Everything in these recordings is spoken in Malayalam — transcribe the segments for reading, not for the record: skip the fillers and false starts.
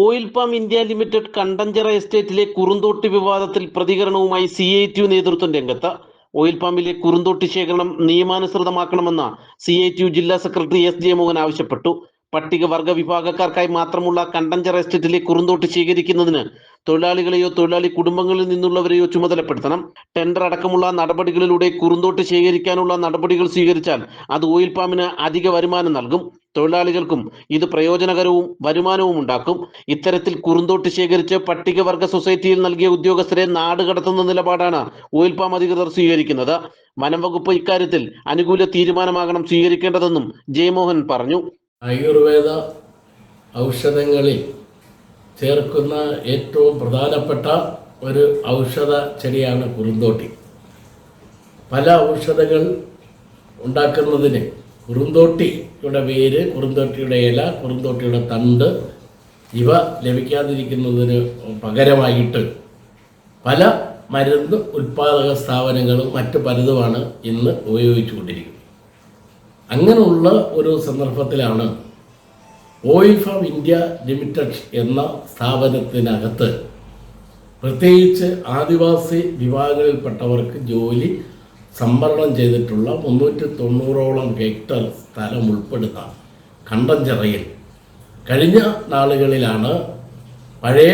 Oil palm India limited Kandanchira എസ്റ്റേറ്റിലെ കുറുന്തോട്ടി വിവാദത്തിൽ പ്രതികരണവുമായി CITU നേതൃത്വം രംഗത്ത്. ഓയിൽ പാമിലെ കുറുന്തോട്ടി ശേഖരണം നിയമാനുസൃതമാക്കണമെന്ന് CITU ജില്ലാ സെക്രട്ടറി S ജയമോഹൻ ആവശ്യപ്പെട്ടു. പട്ടികവർഗ വിഭാഗക്കാർക്കായി മാത്രമുള്ള കണ്ടഞ്ചിറ എസ്റ്റേറ്റിലെ കുറുന്തോട്ടി ശേഖരിക്കുന്നതിന് തൊഴിലാളികളെയോ തൊഴിലാളി കുടുംബങ്ങളിൽ നിന്നുള്ളവരെയോ ചുമതലപ്പെടുത്തണം. ടെൻഡർ അടക്കമുള്ള നടപടികളിലൂടെ കുറുന്തോട്ടി ശേഖരിക്കാനുള്ള നടപടികൾ സ്വീകരിച്ചാൽ അത് ഓയിൽ പാമിന് അധിക വരുമാനം നൽകും. തൊഴിലാളികൾക്കും ഇത് പ്രയോജനകരവും വരുമാനവും ഉണ്ടാക്കും. ഇത്തരത്തിൽ കുറുന്തോട്ടി ശേഖരിച്ച് പട്ടികവർഗ സൊസൈറ്റിയിൽ നൽകിയ ഉദ്യോഗസ്ഥരെ നാട് കടത്തുന്ന നിലപാടാണ് ഓയിൽ പാം അധികൃതർ സ്വീകരിക്കുന്നത്. വനം വകുപ്പ് ഇക്കാര്യത്തിൽ അനുകൂല തീരുമാനമാകണം സ്വീകരിക്കേണ്ടതെന്നും ജയമോഹൻ പറഞ്ഞു. ആയുർവേദ ഔഷധങ്ങളിൽ ചേർക്കുന്ന ഏറ്റവും പ്രധാനപ്പെട്ട ഒരു ഔഷധ ചെടിയാണ് കുറുന്തോട്ടി. പല ഔഷധങ്ങൾ ഉണ്ടാക്കുന്നതിന് കുറുന്തോട്ടിയുടെ വേര്, കുറുന്തോട്ടിയുടെ ഇല, കുറുന്തോട്ടിയുടെ തണ്ട് ഇവ ലഭിക്കാതിരിക്കുന്നതിന് പകരമായിട്ട് പല മരുന്ന് ഉൽപ്പാദക സ്ഥാപനങ്ങളും മറ്റു പലതുമാണ് ഇന്ന് ഉപയോഗിച്ചുകൊണ്ടിരിക്കുന്നത്. അങ്ങനെയുള്ള ഒരു സന്ദർഭത്തിലാണ് ഓയിൽ ഫാം ഇന്ത്യ ലിമിറ്റഡ് എന്ന സ്ഥാപനത്തിനകത്ത് പ്രത്യേകിച്ച് ആദിവാസി വിഭാഗങ്ങളിൽപ്പെട്ടവർക്ക് ജോലി സംവരണം ചെയ്തിട്ടുള്ള 390ഓളം ഹെക്ടർ സ്ഥലം ഉൾപ്പെടുന്ന കണ്ടഞ്ചിറയിൽ കഴിഞ്ഞ നാളുകളിലാണ് പഴയ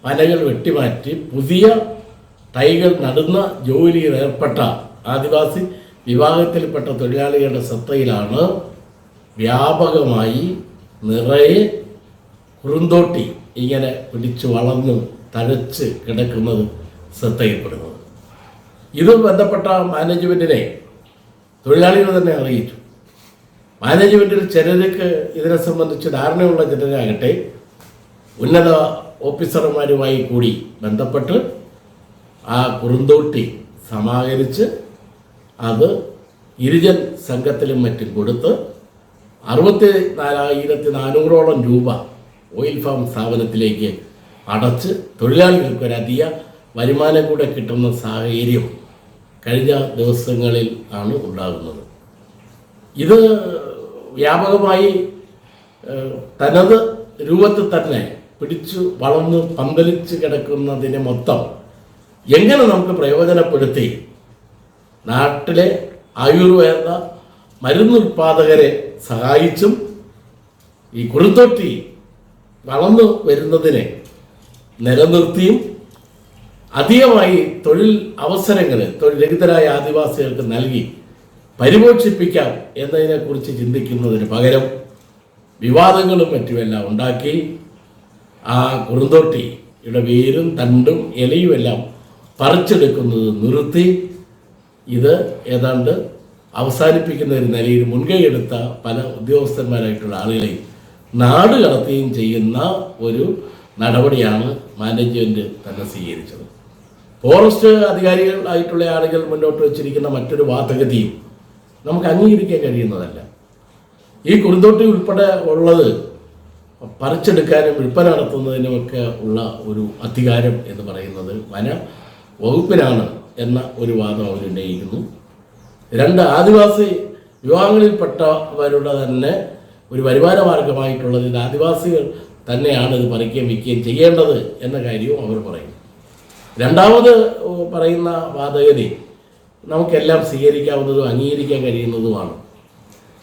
പനകൾ വെട്ടിമാറ്റി പുതിയ തൈകൾ നടുന്ന ജോലിയിൽ ഏർപ്പെട്ട ആദിവാസി വിഭാഗത്തിൽപ്പെട്ട തൊഴിലാളികളുടെ ശ്രദ്ധയിലാണ് വ്യാപകമായി നിറയെ കുറുന്തോട്ടി ഇങ്ങനെ പിടിച്ചു വളർന്നു തഴച്ച് കിടക്കുന്നത് ശ്രദ്ധയിൽപ്പെടുന്നത്. ഇത് ബന്ധപ്പെട്ട മാനേജ്മെൻറ്റിനെ തൊഴിലാളികൾ തന്നെ അറിയിച്ചു. മാനേജ്മെൻറ്റിൽ ചിലർക്ക് ഇതിനെ സംബന്ധിച്ച് ധാരണയുള്ള ചിലരാകട്ടെ ഉന്നത ഓഫീസർമാരുമായി കൂടി ബന്ധപ്പെട്ട് ആ കുറുന്തോട്ടി സമാഹരിച്ച് അത് ഗിരിജൻ സംഘത്തിലും മറ്റും കൊടുത്ത് 64,400ഓളം രൂപ ഓയിൽ ഫാം സ്ഥാപനത്തിലേക്ക് അടച്ച് തൊഴിലാളികൾക്ക് ഒരധിക വരുമാനം കൂടെ കിട്ടുന്ന സാഹചര്യം കഴിഞ്ഞ ദിവസങ്ങളിൽ ആണ് ഉണ്ടാകുന്നത്. ഇത് വ്യാപകമായി തനത് രൂപത്തിൽ തന്നെ പിടിച്ചു വളർന്ന് പന്തലിച്ച് കിടക്കുന്നതിനെ മൊത്തം എങ്ങനെ നമുക്ക് പ്രയോജനപ്പെടുത്തി നാട്ടിലെ ആയുർവേദ മരുന്നുൽപാദകരെ സഹായിച്ചും ഈ കുറുന്തോട്ടി വളർന്നു വരുന്നതിനെ നിലനിർത്തിയും അധികമായി തൊഴിൽ അവസരങ്ങൾ തൊഴിൽരഹിതരായ ആദിവാസികൾക്ക് നൽകി പരിപോഷിപ്പിക്കാം എന്നതിനെക്കുറിച്ച് ചിന്തിക്കുന്നതിന് പകരം വിവാദങ്ങളും മറ്റുമെല്ലാം ഉണ്ടാക്കി ആ കുറുന്തോട്ടിയുടെ വേരും തണ്ടും ഇലയുമെല്ലാം പറിച്ചെടുക്കുന്നത് നിർത്തി ഇത് ഏതാണ്ട് അവസാനിപ്പിക്കുന്ന ഒരു നിലയിൽ മുൻകൈയെടുത്ത പല ഉദ്യോഗസ്ഥന്മാരായിട്ടുള്ള ആളുകളെയും നാട് കടത്തുകയും ചെയ്യുന്ന ഒരു നടപടിയാണ് മാനേജ്മെൻറ്റ് തന്നെ സ്വീകരിച്ചത്. ഫോറസ്റ്റ് അധികാരികളായിട്ടുള്ള ആളുകൾ മുന്നോട്ട് വച്ചിരിക്കുന്ന മറ്റൊരു വാദഗതിയും നമുക്ക് അംഗീകരിക്കാൻ കഴിയുന്നതല്ല. ഈ കുറുന്തോട്ടി ഉൾപ്പെടെ ഉള്ളത് പറിച്ചെടുക്കാനും വിൽപ്പന നടത്തുന്നതിനുമൊക്കെ ഉള്ള ഒരു അധികാരം എന്ന് പറയുന്നത് വന വകുപ്പിനാണ് എന്ന ഒരു വാദം അവരുന്നയിക്കുന്നു. 2 ആദിവാസി വിഭാഗങ്ങളിൽപ്പെട്ടവരുടെ തന്നെ ഒരു വരുമാന മാർഗമായിട്ടുള്ളത് ഇത് ആദിവാസികൾ തന്നെയാണ് ഇത് പറിക്കുകയും വിൽക്കുകയും ചെയ്യേണ്ടത് എന്ന കാര്യവും അവർ പറയും. രണ്ടാമത് പറയുന്ന വാദഗതി നമുക്കെല്ലാം സ്വീകരിക്കാവുന്നതും അംഗീകരിക്കാൻ കഴിയുന്നതുമാണ്.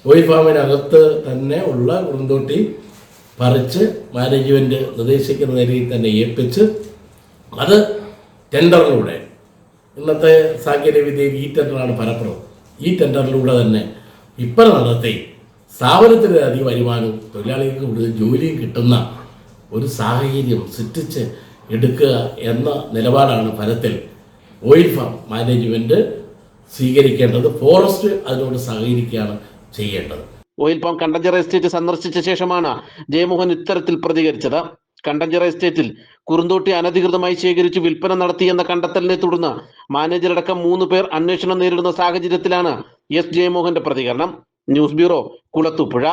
ഓയിൽ ഫാമിനകത്ത് തന്നെ ഉള്ള കുറുന്തോട്ടി പറിച്ച് മാനേജ്മെൻറ്റ് നിർദ്ദേശിക്കുന്ന നിലയിൽ തന്നെ ഏൽപ്പിച്ച് അത് ടെൻഡറിലൂടെ ഇന്നത്തെ സാങ്കേതികവിദ്യയിൽ ഈ ടെൻഡറാണ് ഫലപ്രദം. ഈ ടെൻഡറിലൂടെ തന്നെ വിൽപ്പന നടത്തി സ്ഥാപനത്തിന് അധികം വരുമാനവും തൊഴിലാളികൾക്ക് കൂടുതൽ ജോലിയും കിട്ടുന്ന ഒരു സാഹചര്യം സൃഷ്ടിച്ച് എടുക്കുക എന്ന നിലപാടാണ് ഫലത്തിൽ ഓയിൽ ഫാം മാനേജ്മെൻറ്റ് സ്വീകരിക്കേണ്ടത്. ഫോറസ്റ്റ് അതിനോട് സഹകരിക്കുകയാണ് ചെയ്യേണ്ടത്. ഓയിൽ പാം കണ്ടഞ്ചിറ എസ്റ്റേറ്റ് സന്ദർശിച്ച ശേഷമാണ് ജയമോഹൻ ഇത്തരത്തിൽ പ്രതികരിച്ചത്. കണ്ടഞ്ചിറ എസ്റ്റേറ്റിൽ കുറുന്തോട്ടി അനധികൃതമായി ശേഖരിച്ച് വിൽപ്പന നടത്തിയെന്ന കണ്ടെത്തലിനെ തുടർന്ന് മാനേജറടക്കം 3 പേർ അന്വേഷണം നേരിടുന്ന സാഹചര്യത്തിലാണ് S ജയമോഹന്റെ പ്രതികരണം. News bureau, Kulathupuzha.